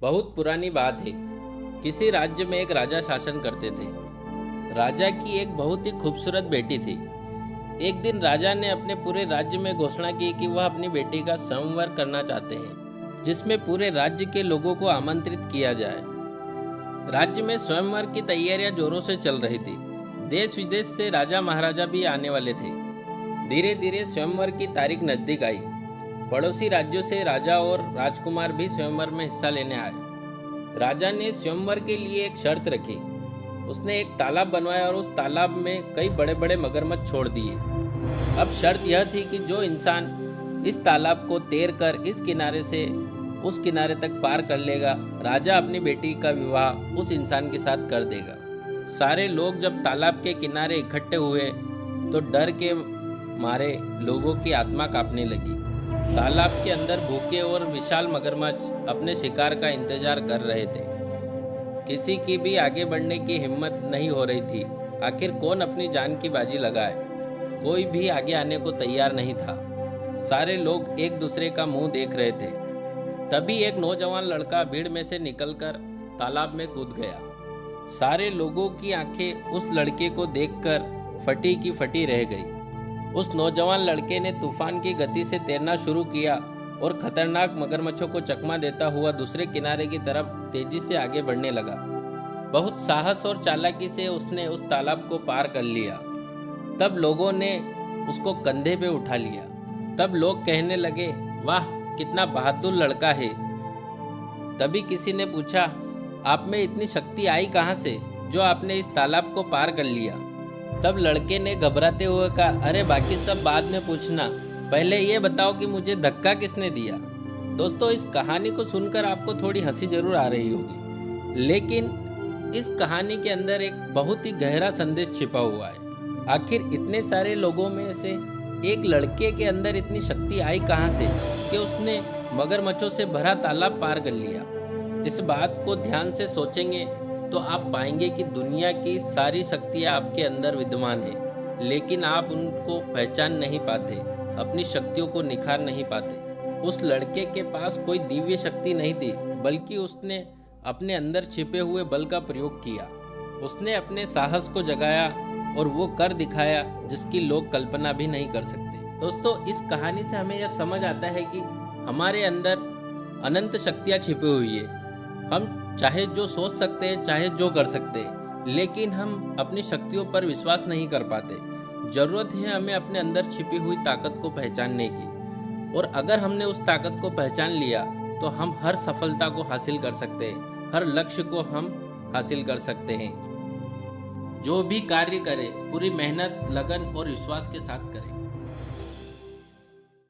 बहुत पुरानी बात है। किसी राज्य में एक राजा शासन करते थे। राजा की एक बहुत ही खूबसूरत बेटी थी। एक दिन राजा ने अपने पूरे राज्य में घोषणा की कि वह अपनी बेटी का स्वयंवर करना चाहते हैं, जिसमें पूरे राज्य के लोगों को आमंत्रित किया जाए। राज्य में स्वयंवर की तैयारियां जोरों से चल रही थी। देश विदेश से राजा महाराजा भी आने वाले थे। धीरे धीरे स्वयंवर की तारीख नजदीक आई। पड़ोसी राज्यों से राजा और राजकुमार भी स्वयंवर में हिस्सा लेने आए। राजा ने स्वयंवर के लिए एक शर्त रखी। उसने एक तालाब बनवाया और उस तालाब में कई बड़े बड़े मगरमच्छ छोड़ दिए। अब शर्त यह थी कि जो इंसान इस तालाब को तैर कर इस किनारे से उस किनारे तक पार कर लेगा, राजा अपनी बेटी का विवाह उस इंसान के साथ कर देगा। सारे लोग जब तालाब के किनारे इकट्ठे हुए तो डर के मारे लोगों की आत्मा कांपने लगी। तालाब के अंदर भूखे और विशाल मगरमच्छ अपने शिकार का इंतजार कर रहे थे। किसी की भी आगे बढ़ने की हिम्मत नहीं हो रही थी। आखिर कौन अपनी जान की बाजी लगाए? कोई भी आगे आने को तैयार नहीं था। सारे लोग एक दूसरे का मुंह देख रहे थे। तभी एक नौजवान लड़का भीड़ में से निकलकर तालाब में कूद गया। सारे लोगों की आंखें उस लड़के को देखकर फटी की फटी रह गई। उस नौजवान लड़के ने तूफान की गति से तैरना शुरू किया और खतरनाक मगरमच्छों को चकमा देता हुआ दूसरे किनारे की तरफ तेजी से आगे बढ़ने लगा। बहुत साहस और चालाकी से उसने उस तालाब को पार कर लिया। तब लोगों ने उसको कंधे पे उठा लिया। तब लोग कहने लगे, वाह कितना बहादुर लड़का है। तभी किसी ने पूछा, आप में इतनी शक्ति आई कहाँ से जो आपने इस तालाब को पार कर लिया? तब लड़के ने घबराते हुए कहा, अरे बाकी सब बाद में पूछना, पहले ये बताओ कि मुझे धक्का किसने दिया। दोस्तों, इस कहानी को सुनकर आपको थोड़ी हंसी जरूर आ रही होगी, लेकिन इस कहानी के अंदर एक बहुत ही गहरा संदेश छिपा हुआ है। आखिर इतने सारे लोगों में से एक लड़के के अंदर इतनी शक्ति आई कहाँ से कि उसने मगरमच्छों से भरा तालाब पार कर लिया। इस बात को ध्यान से सोचेंगे तो आप पाएंगे कि दुनिया की सारी शक्तियाँ आपके अंदर विद्यमान हैं, लेकिन आप उनको पहचान नहीं पाते, अपनी शक्तियों को निखार नहीं पाते। उस लड़के के पास कोई दिव्य शक्ति नहीं थी, बल्कि उसने अपने अंदर छिपे हुए बल का प्रयोग किया। उसने अपने साहस को जगाया और वो कर दिखाया जिसकी लोग कल्पना भी नहीं कर सकते। दोस्तों, इस कहानी से हमें यह समझ आता है कि हमारे अंदर अनंत शक्तियाँ छिपी हुई है। हम चाहे जो सोच सकते हैं, चाहे जो कर सकते हैं, लेकिन हम अपनी शक्तियों पर विश्वास नहीं कर पाते। ज़रूरत है हमें अपने अंदर छिपी हुई ताकत को पहचानने की, और अगर हमने उस ताकत को पहचान लिया तो हम हर सफलता को हासिल कर सकते हैं, हर लक्ष्य को हम हासिल कर सकते हैं। जो भी कार्य करें पूरी मेहनत, लगन और विश्वास के साथ करें।